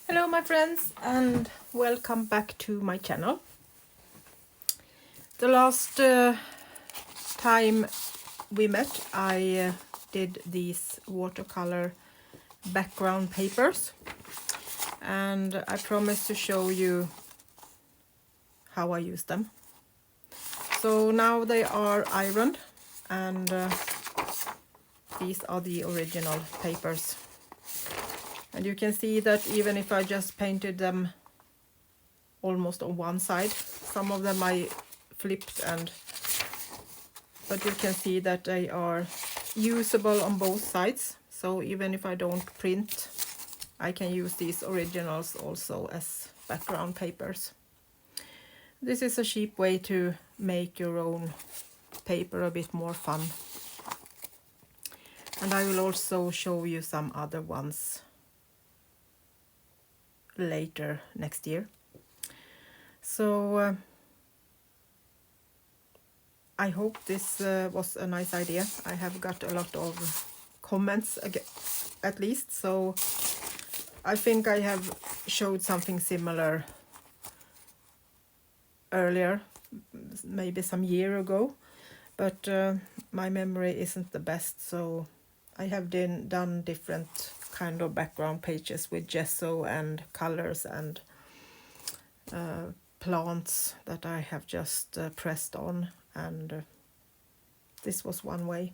Hello my friends, and welcome back to my channel. The last time we met I did these watercolor background papers, and I promised to show you how I use them. So now they are ironed, and these are the original papers. And you can see that even if I just painted them almost on one side, some of them I flipped, but you can see that they are usable on both sides. So even if I don't print, I can use these originals also as background papers. This is a cheap way to make your own paper a bit more fun. And I will also show you some other ones later next year. So I hope this was a nice idea. I have got a lot of comments at least, so I think I have showed something similar earlier, maybe some year ago, but my memory isn't the best, so I have done different kind of background pages with gesso and colors and plants that I have just pressed on, and this was one way.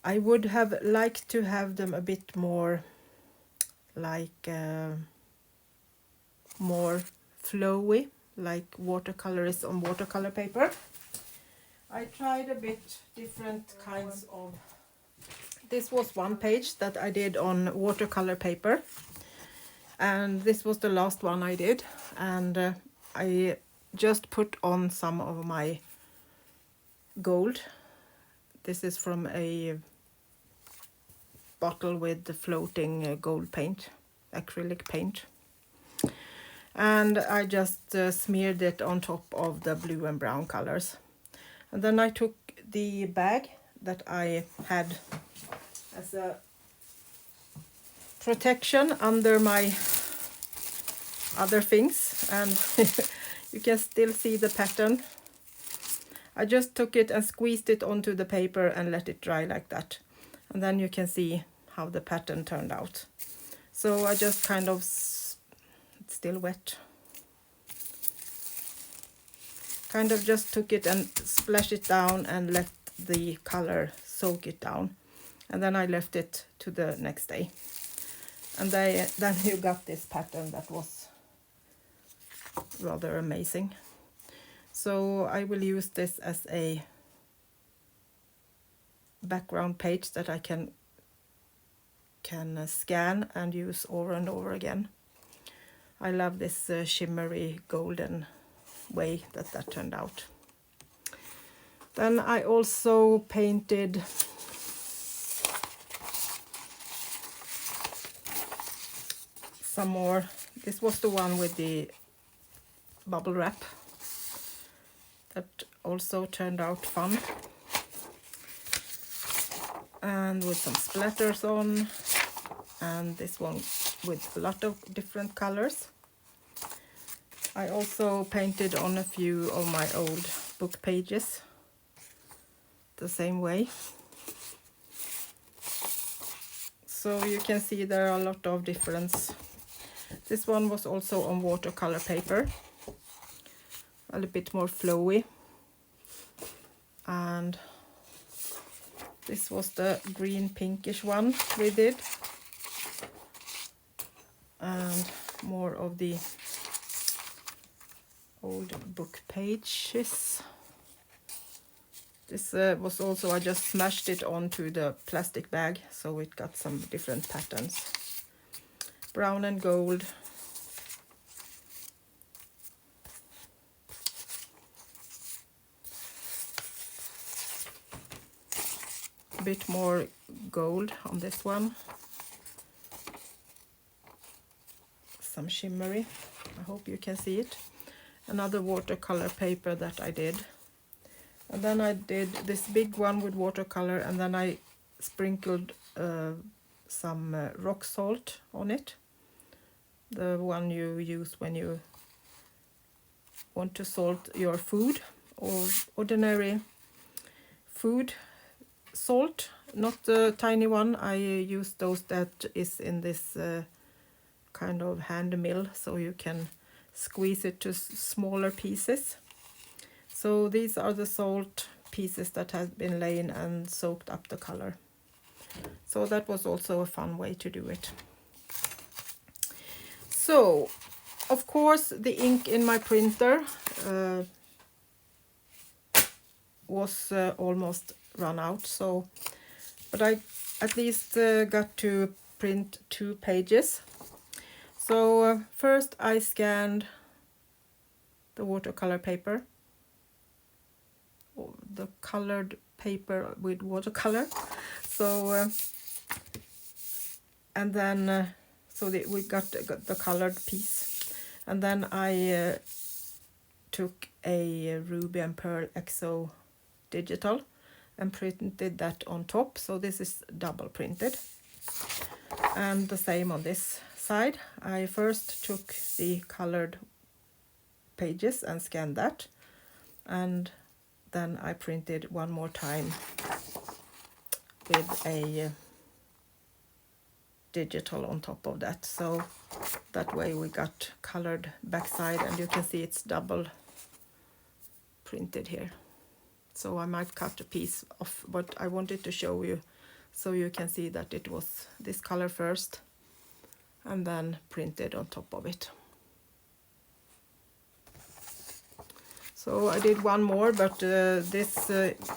I would have liked to have them a bit more like more flowy, like watercolor is on watercolor paper. I tried a bit different kinds of. This was one page that I did on watercolor paper, and this was the last one I did, and I just put on some of my gold. This is from a bottle with the floating gold paint, acrylic paint, and I just smeared it on top of the blue and brown colors. And then I took the bag that I had as a protection under my other things, and you can still see the pattern. I just took it and squeezed it onto the paper and let it dry like that, and then you can see how the pattern turned out. So I just kind of, it's still wet, kind of just took it and splashed it down and let the color soak it down, and then I left it to the next day, and then you got this pattern that was rather amazing. So I will use this as a background page that I can scan and use over and over again. I love this shimmery golden way that turned out. Then I also painted some more. This was the one with the bubble wrap that also turned out fun, and with some splatters on, and this one with a lot of different colors. I also painted on a few of my old book pages the same way. So you can see there are a lot of difference. This one was also on watercolor paper, a little bit more flowy, and this was the green pinkish one we did, and more of the old book pages. This was also, I just smashed it onto the plastic bag, so it got some different patterns. Brown and gold. A bit more gold on this one. Some shimmery. I hope you can see it. another watercolor paper that I did. And then I did this big one with watercolor, and then I sprinkled some rock salt on it. The one you use when you want to salt your food, or ordinary food salt, not the tiny one. I use those that is in this kind of hand mill, so you can squeeze it to smaller pieces. So these are the salt pieces that have been laying and soaked up the color. So that was also a fun way to do it. So of course the ink in my printer was almost run out, so but I at least got to print 2 pages. So first I scanned the watercolor paper, or the colored paper with watercolor. So and then we got the colored piece, and then I took a Ruby and Pearl XO digital and printed that on top. So this is double printed, and the same on this side. I first took the colored pages and scanned that, and then I printed one more time with a digital on top of that. So that way we got colored backside, and you can see it's double printed here. So I might cut a piece off, but I wanted to show you so you can see that it was this color first and then printed on top of it. So I did one more, but this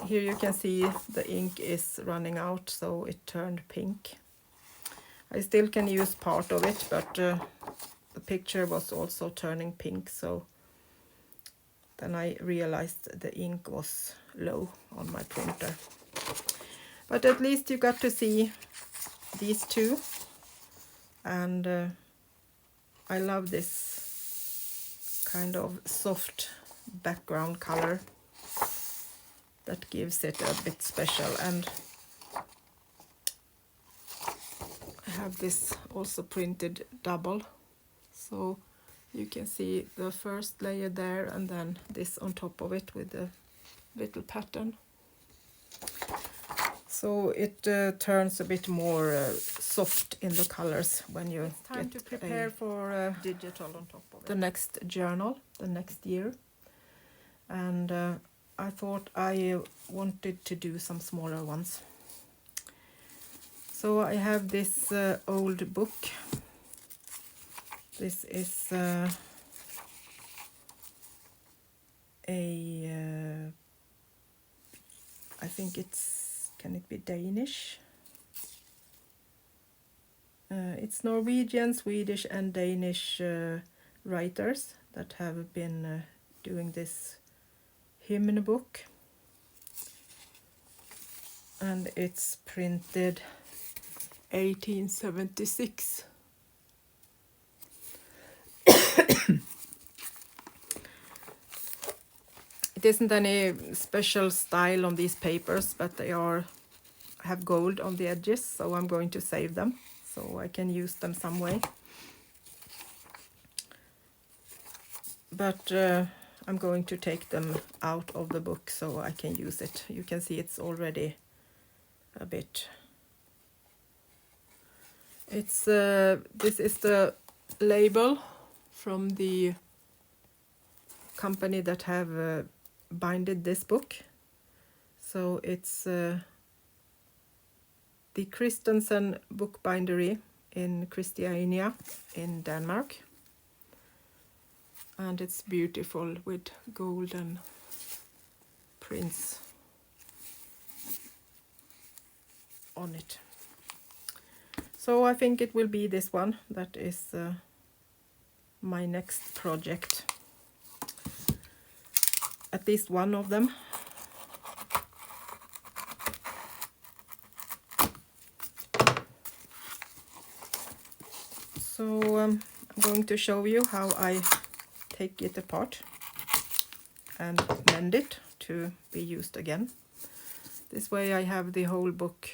here you can see the ink is running out, so it turned pink. I still can use part of it, but the picture was also turning pink, so then I realized the ink was low on my printer. But at least you got to see these two, and I love this kind of soft background color that gives it a bit special. And I have this also printed double, so you can see the first layer there and then this on top of it with the little pattern. So it turns a bit more soft in the colors when you get to prepare for digital on top of it. The next journal, the next year. And I thought I wanted to do some smaller ones. So I have this old book. This is I think it's, can it be Danish? It's Norwegian, Swedish and Danish writers that have been doing this hymn book. And it's printed 1876. It isn't any special style on these papers, but they have gold on the edges, so I'm going to save them so I can use them some way. But I'm going to take them out of the book so I can use it. You can see it's already a bit. It's this is the label from the company that have binded this book. So it's the Christensen Bookbindery in Christiania in Denmark. And it's beautiful with golden prints on it. So I think it will be this one that is my next project. At least one of them. So I'm going to show you how I take it apart. and mend it to be used again. This way I have the whole book,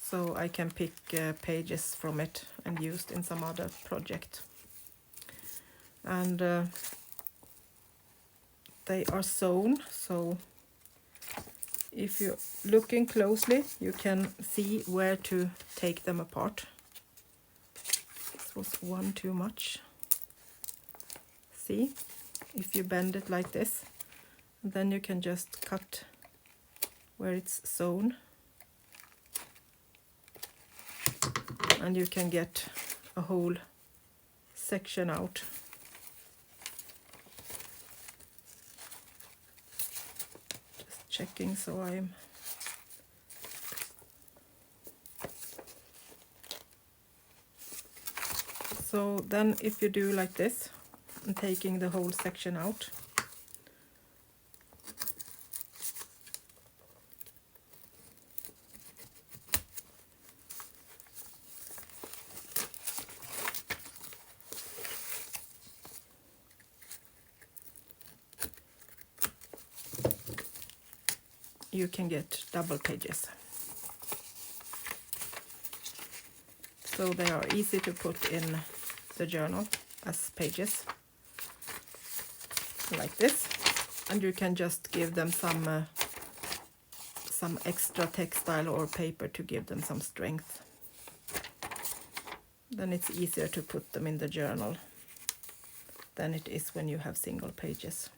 so I can pick pages from it and use it in some other project. And they are sewn, so if you're looking closely you can see where to take them apart. This was one too much. See, if you bend it like this, then you can just cut where it's sewn, and you can get a whole section out. Just checking, so so then if you do like this and taking the whole section out, you can get double pages. So they are easy to put in the journal as pages like this, and you can just give them some extra textile or paper to give them some strength. Then it's easier to put them in the journal than it is when you have single pages.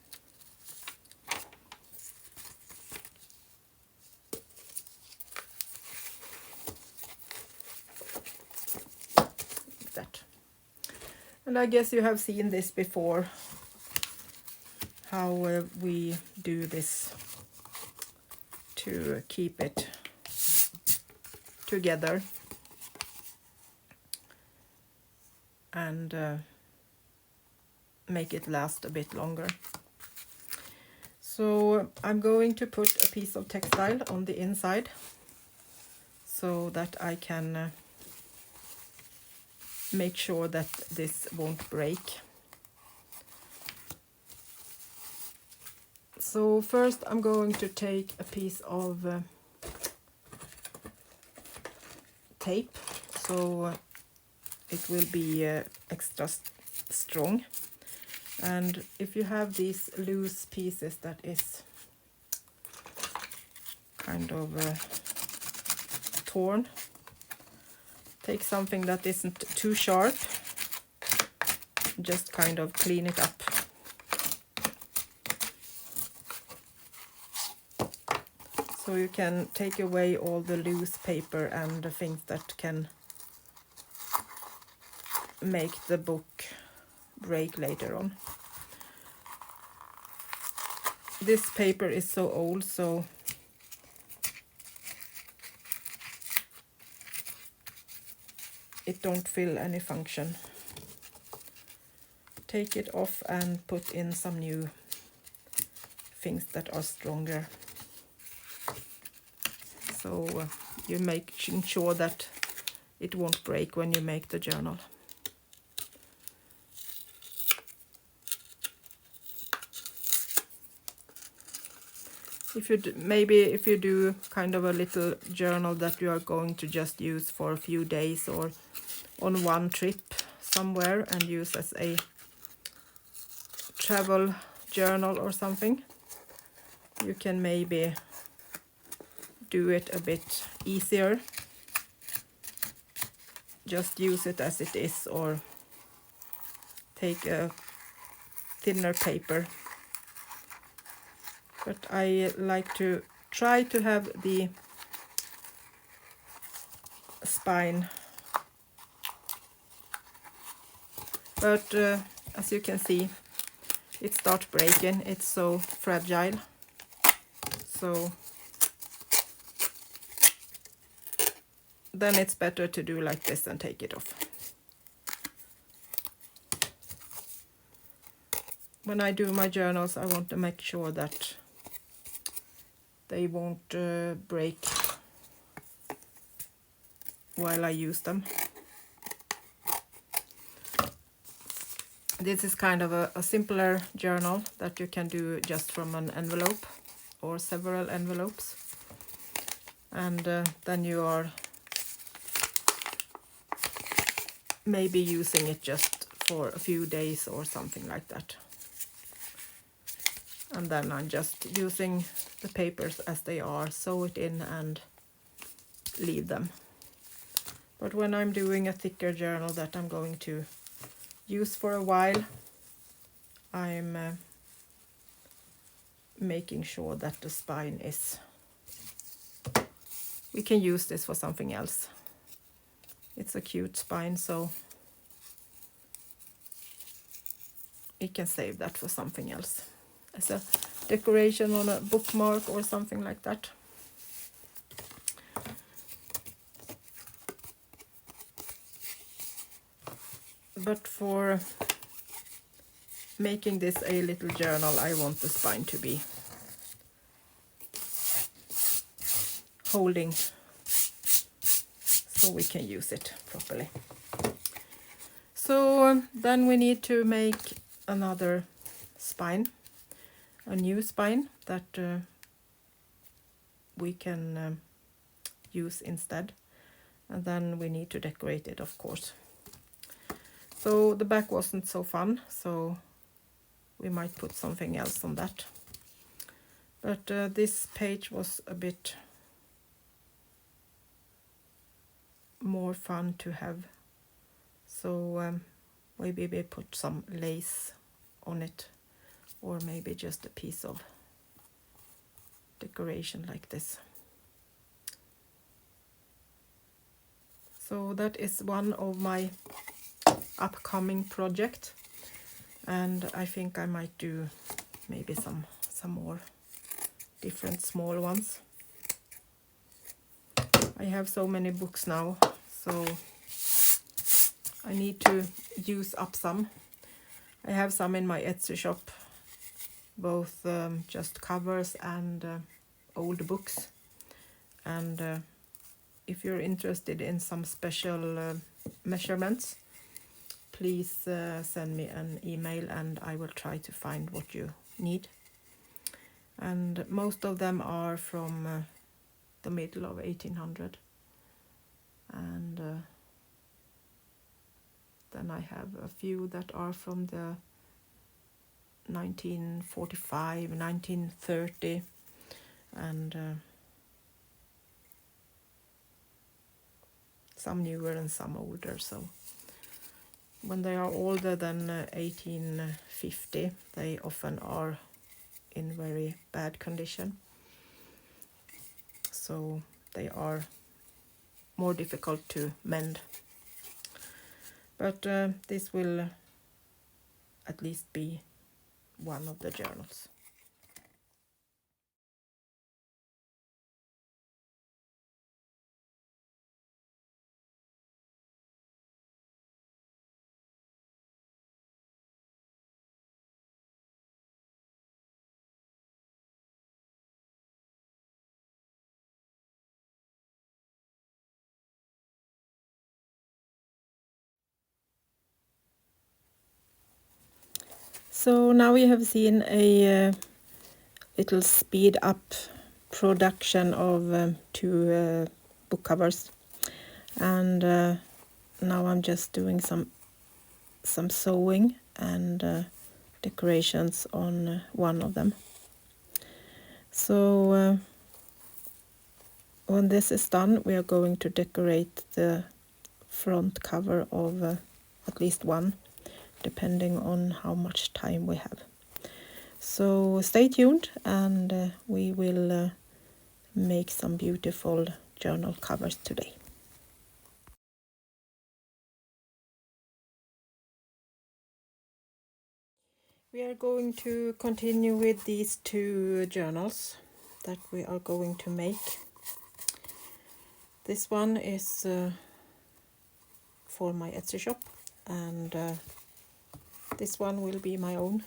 Like that. And I guess you have seen this before, how we do this to keep it together and make it last a bit longer. So I'm going to put a piece of textile on the inside so that I can make sure that this won't break. So first I'm going to take a piece of tape, so it will be extra strong. And if you have these loose pieces that is kind of torn, take something that isn't too sharp, just kind of clean it up. So you can take away all the loose paper and the things that can make the book break later on. This paper is so old, so it don't fill any function. Take it off and put in some new things that are stronger. So you make sure that it won't break when you make the journal. If you if you do kind of a little journal that you are going to just use for a few days or on one trip somewhere and use as a travel journal or something, you can maybe do it a bit easier. Just use it as it is, or take a thinner paper. But I like to try to have the spine. But as you can see, it starts breaking. It's so fragile. So then it's better to do like this and take it off. When I do my journals, I want to make sure that they won't break while I use them. This is kind of a simpler journal that you can do just from an envelope or several envelopes. And then you are maybe using it just for a few days or something like that. And then I'm just using the papers as they are, sew it in and leave them. But when I'm doing a thicker journal that I'm going to use for a while, I'm making sure that the spine is... We can use this for something else. It's a cute spine, so we can save that for something else. As a decoration on a bookmark or something like that. But for making this a little journal, I want the spine to be holding so we can use it properly. So then we need to make another spine, a new spine that we can use instead. And then we need to decorate it, of course. So the back wasn't so fun, so we might put something else on that. But this page was a bit more fun to have. So maybe we put some lace on it, or maybe just a piece of decoration like this. So that is one of my upcoming project, and I think I might do maybe some more different small ones. I have so many books now, so I need to use up some. I have some in my Etsyshop, both just covers and old books. And if you're interested in some special measurements, please send me an email and I will try to find what you need. And most of them are from the middle of 1800. And then I have a few that are from the 1945, 1930, and some newer and some older. So when they are older than 1850, they often are in very bad condition. So they are more difficult to mend. But this will at least be one of the journals. So now we have seen a little speed up production of two book covers, and now I'm just doing some sewing and decorations on one of them. So when this is done, we are going to decorate the front cover of at least one, depending on how much time we have. So stay tuned, and we will make some beautiful journal covers today. We are going to continue with these two journals that we are going to make. This one is for my Etsyshop, and this one will be my own,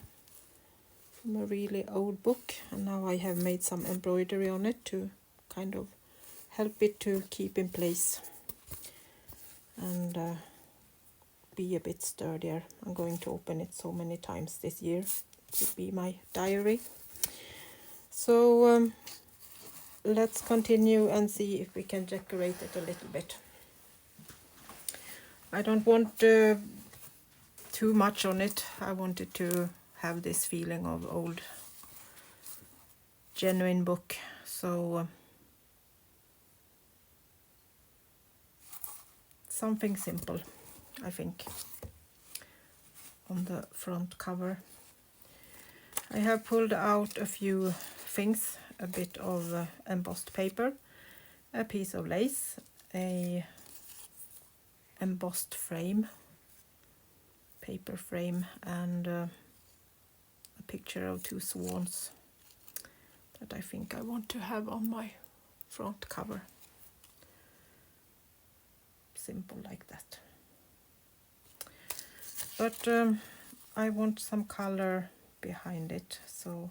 from a really old book, and now I have made some embroidery on it to kind of help it to keep in place. And be a bit sturdier. I'm going to open it so many times this year. It will be my diary. So let's continue and see if we can decorate it a little bit. I don't want too much on it. I wanted to have this feeling of old genuine book. So something simple, I think, on the front cover. I have pulled out a few things, a bit of embossed paper, a piece of lace, a embossed frame, paper frame, and a picture of two swans that I think I want to have on my front cover. Simple like that. But I want some color behind it, so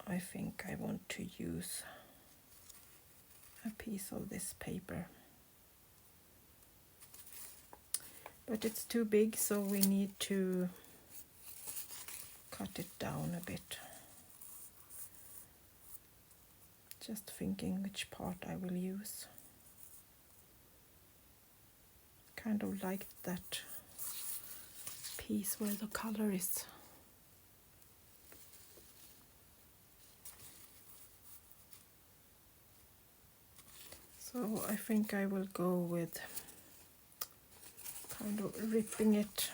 I think I want to use a piece of this paper. But it's too big, so we need to cut it down a bit. Just thinking which part I will use. Kind of like that piece where the color is. So I think I will go with kind of ripping it.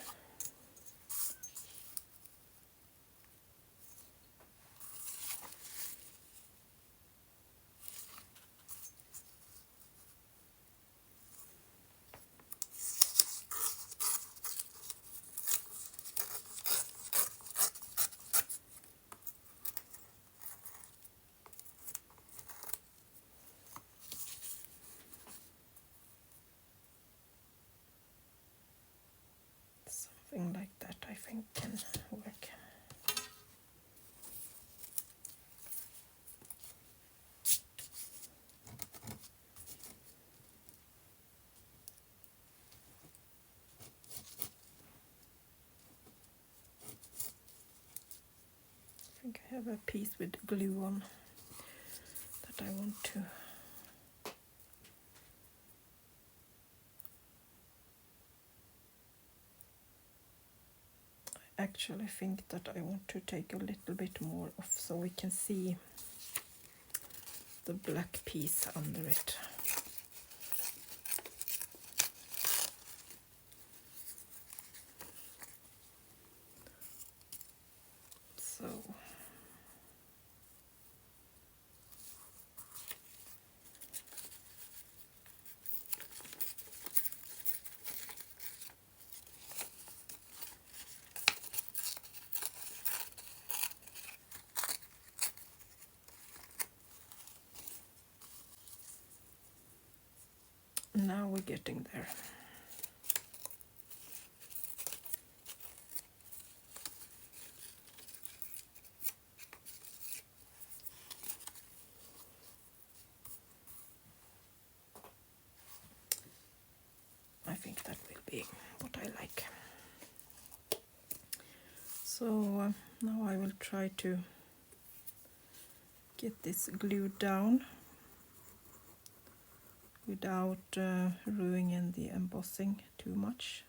Something like that I think can work. I think I have a piece with glue on that I want to actually think that I want to take a little bit more off so we can see the black piece under it. So now we're getting there. I think that will be what I like. So now I will try to get this glued down without ruining the embossing too much.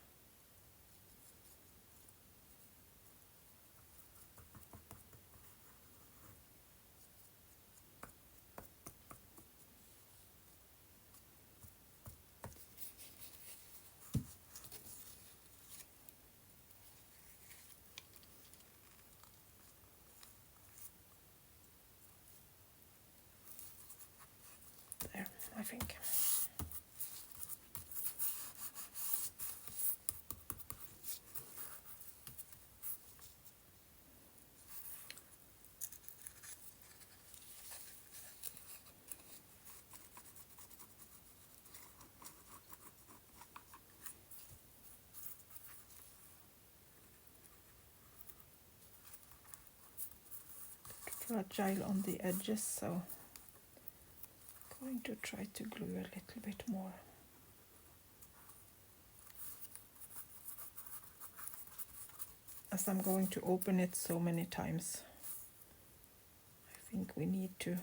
There, I think. Fragile on the edges, so I'm going to try to glue a little bit more. as I'm going to open it so many times, I think we need to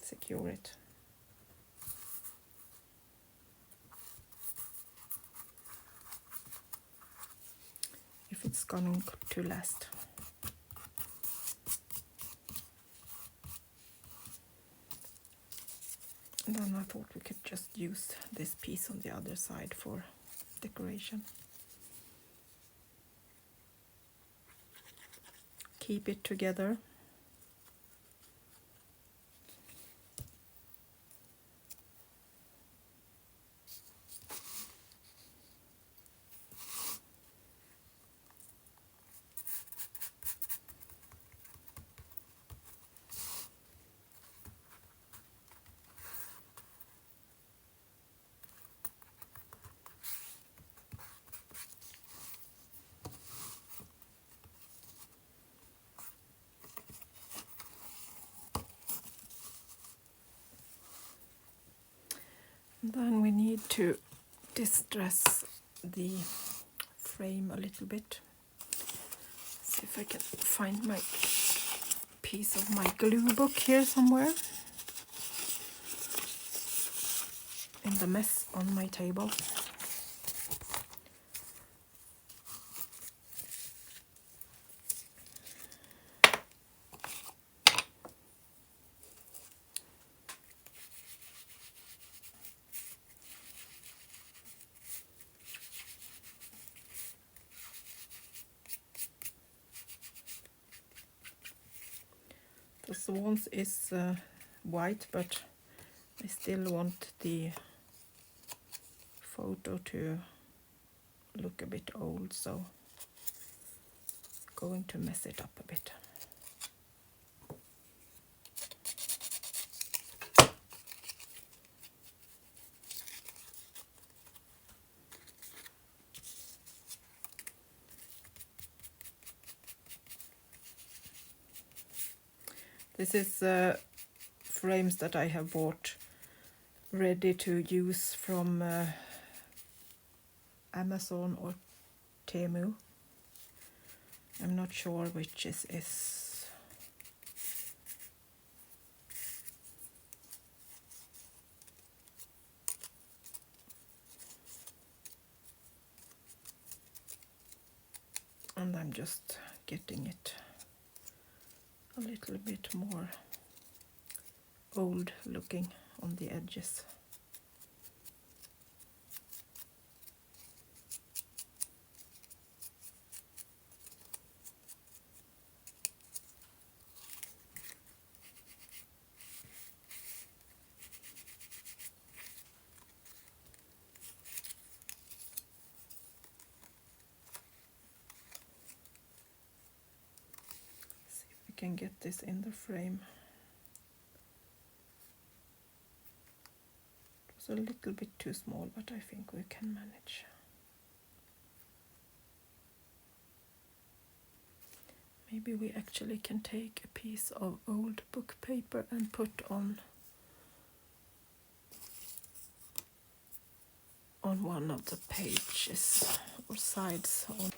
secure it. If it's going to last. And then I thought we could just use this piece on the other side for decoration. Keep it together. Then we need to distress the frame a little bit. See if I can find my piece of my glue book here somewhere in the mess on my table. The swans is white, but I still want the photo to look a bit old, so going to mess it up a bit. This is frames that I have bought ready to use from Amazon or Temu. I'm not sure which is. And I'm just getting it a little bit more old looking on the edges. See if we can get this in the frame. A little bit too small, but I think we can manage. Maybe we actually can take a piece of old book paper and put on one of the pages or sides on.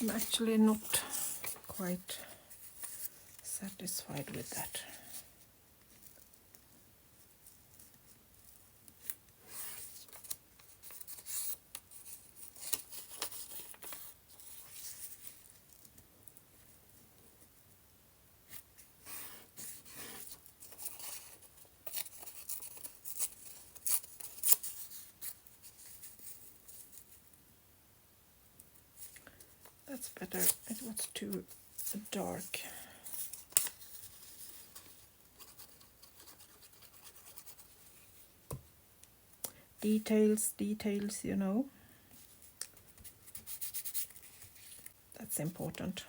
I'm actually not quite satisfied with that. That's better. It was too dark. Details, details, you know. That's important.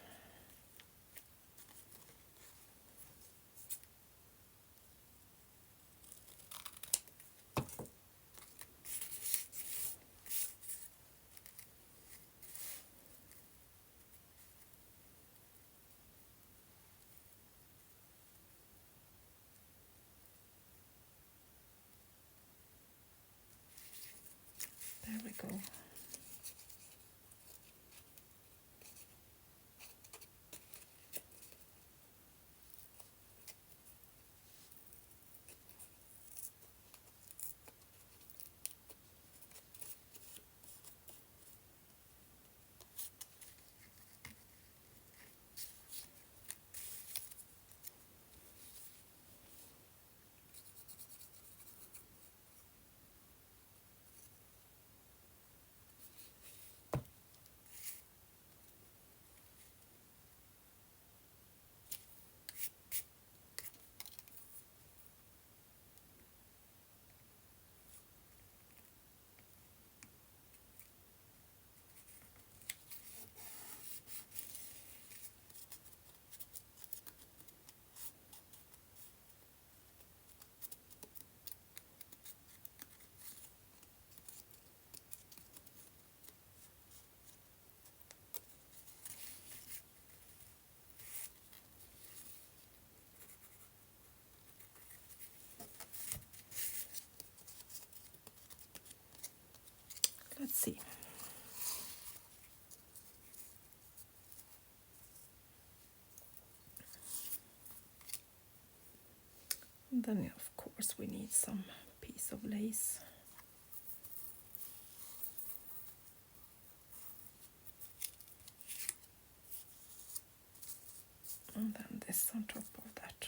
There we go. Let's see. And then of course we need some piece of lace. And then this on top of that.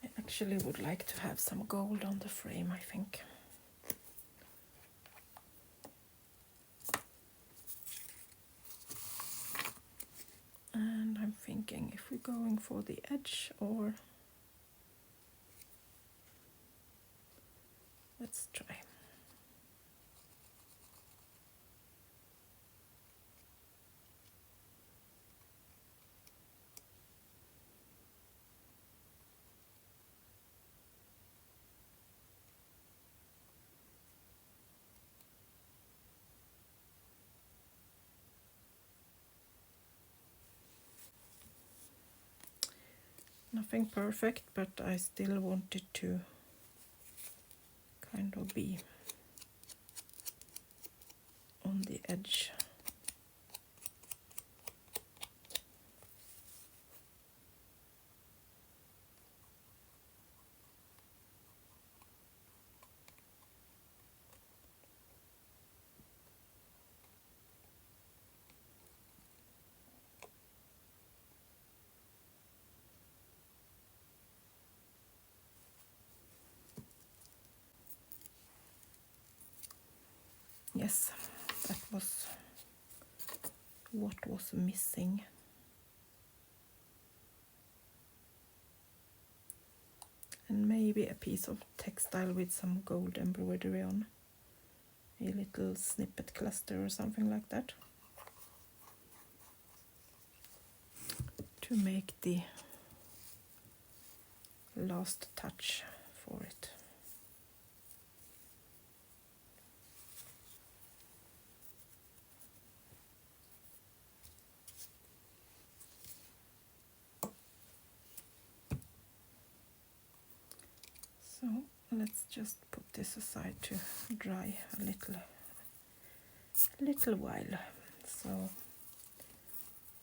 I actually would like to have some gold on the frame, I think. And I'm thinking if we're going for the edge or let's try. Nothing perfect, but I still want it to kind of be on the edge. Yes, that was what was missing. And maybe a piece of textile with some gold embroidery on. A little snippet cluster or something like that. To make the last touch for it. So let's just put this aside to dry a little while, so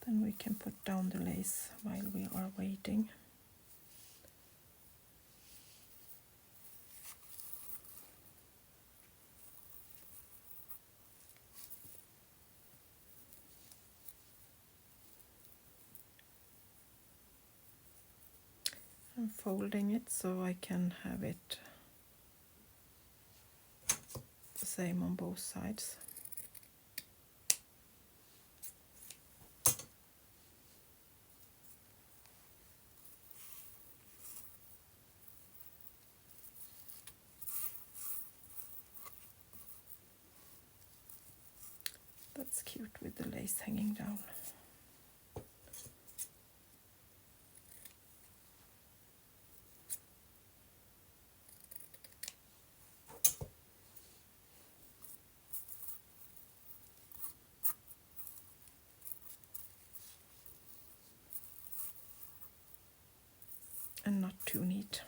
then we can put down the lace while we are waiting. I'm folding it so I can have it the same on both sides. That's cute with the lace hanging down. And not too neat.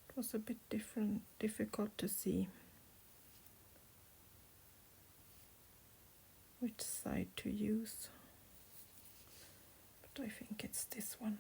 It was a bit difficult to see which side to use, but I think it's this one.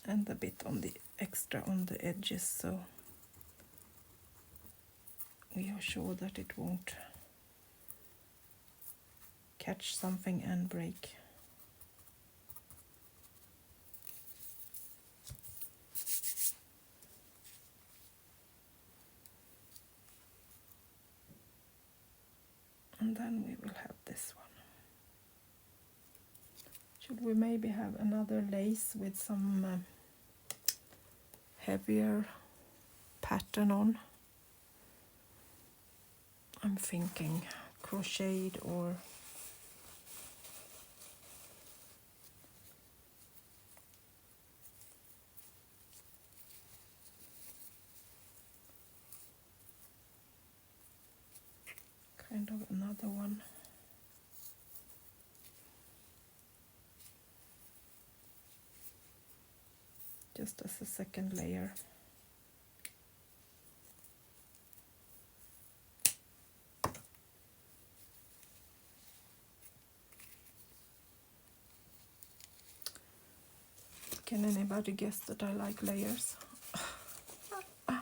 And a bit on the extra on the edges, so we are sure that it won't catch something and break. And then we will have this one. Should we maybe have another lace with some heavier pattern on? I'm thinking crocheted or kind of another one. Just as a second layer. Can anybody guess that I like layers? I'm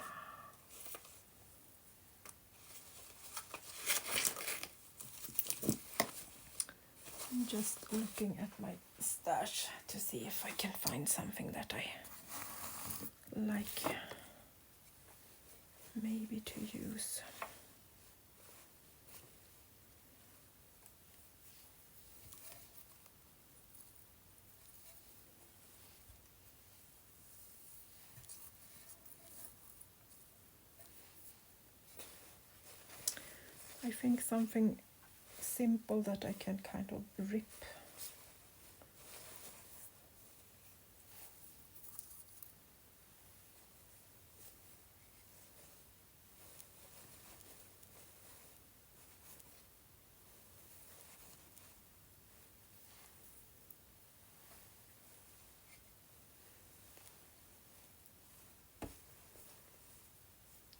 just looking at my stash to see if I can find something that I like maybe to use. I think something simple that I can kind of rip.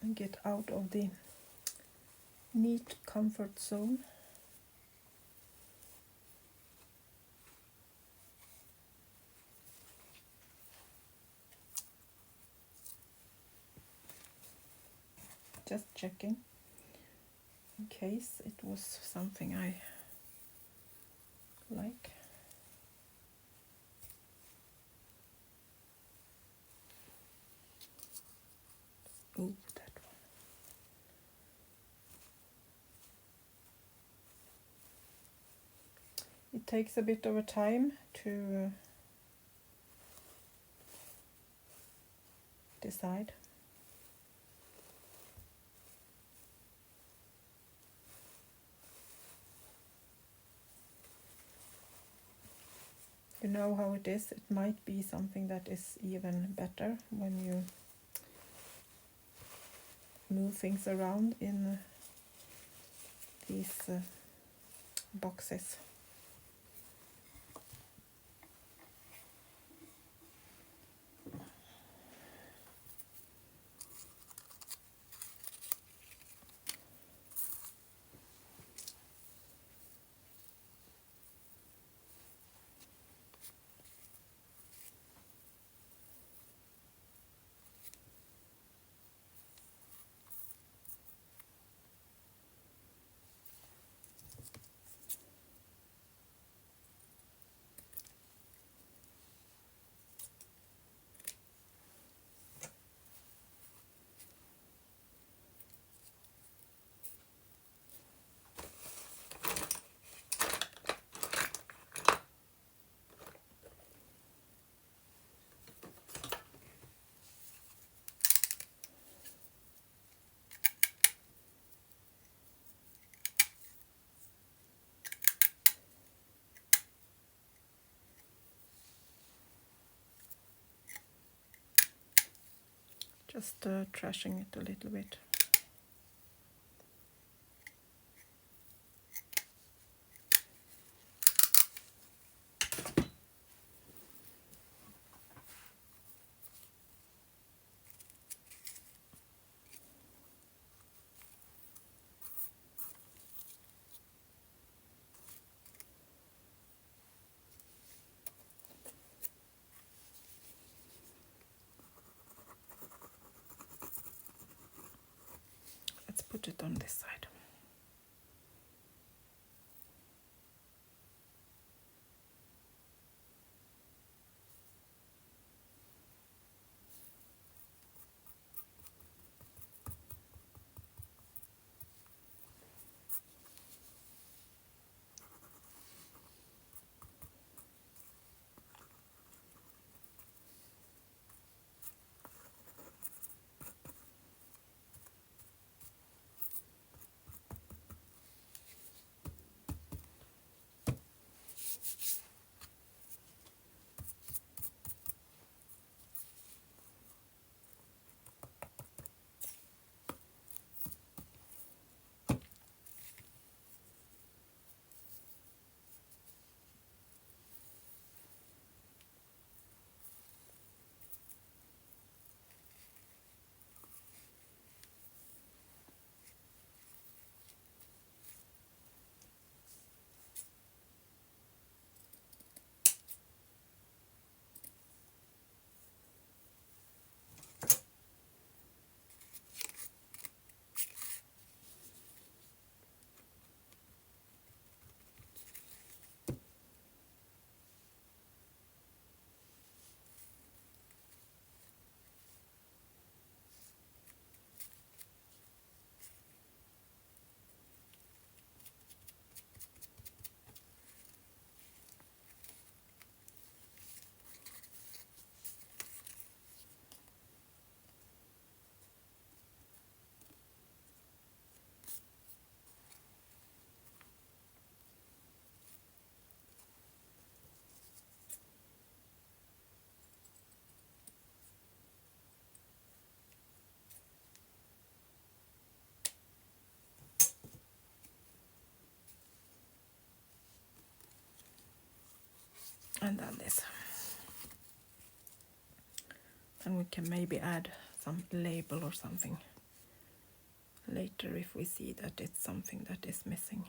And get out of the neat comfort zone. just checking in case it was something I like. Ooh, that one. It takes a bit of a time to decide. You know how it is. It might be something that is even better when you move things around in these boxes. Just trashing it a little bit. Let's put it on this side. And then this. And we can maybe add some label or something later if we see that it's something that is missing.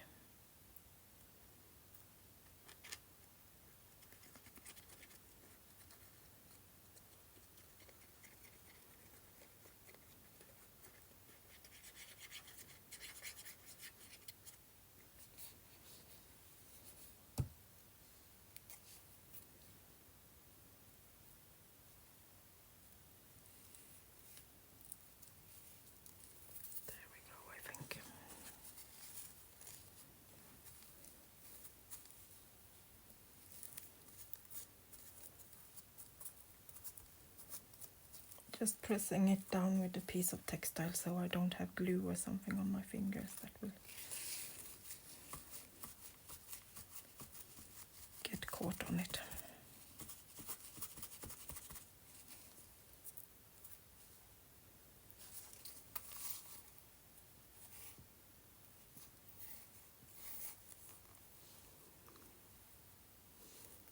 Just pressing it down with a piece of textile so I don't have glue or something on my fingers that will get caught on it.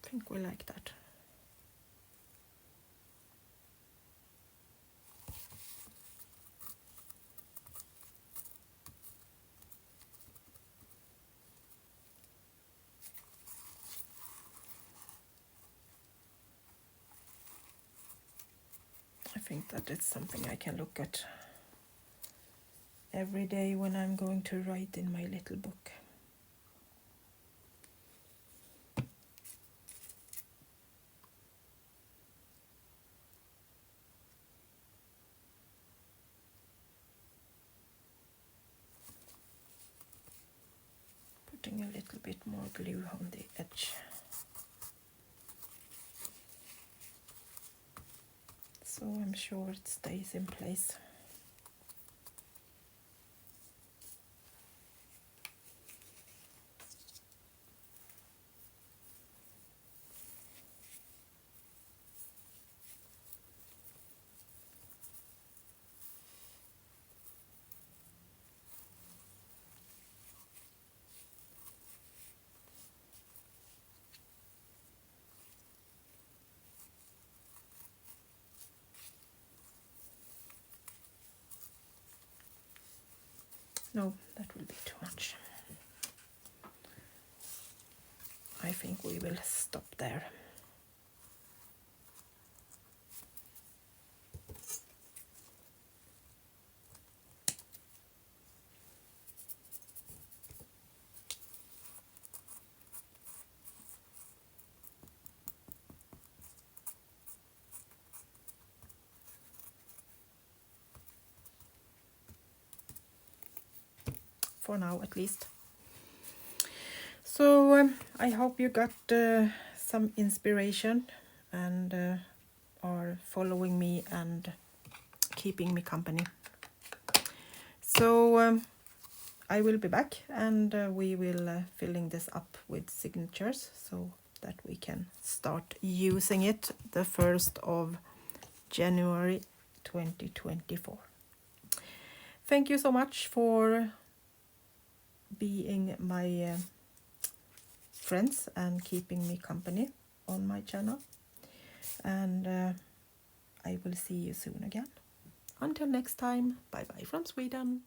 I think we like that. I think that it's something I can look at every day when I'm going to write in my little book. Putting a little bit more glue on the edge. So I'm sure it stays in place. No, that will be too much. I think we will stop there. For now at least. So I hope you got some inspiration and are following me and keeping me company. So I will be back and we will filling this up with signatures so that we can start using it the 1st of January 2024. Thank you so much for being my friends and keeping me company on my channel, and I will see you soon again. Until next time, bye bye from Sweden.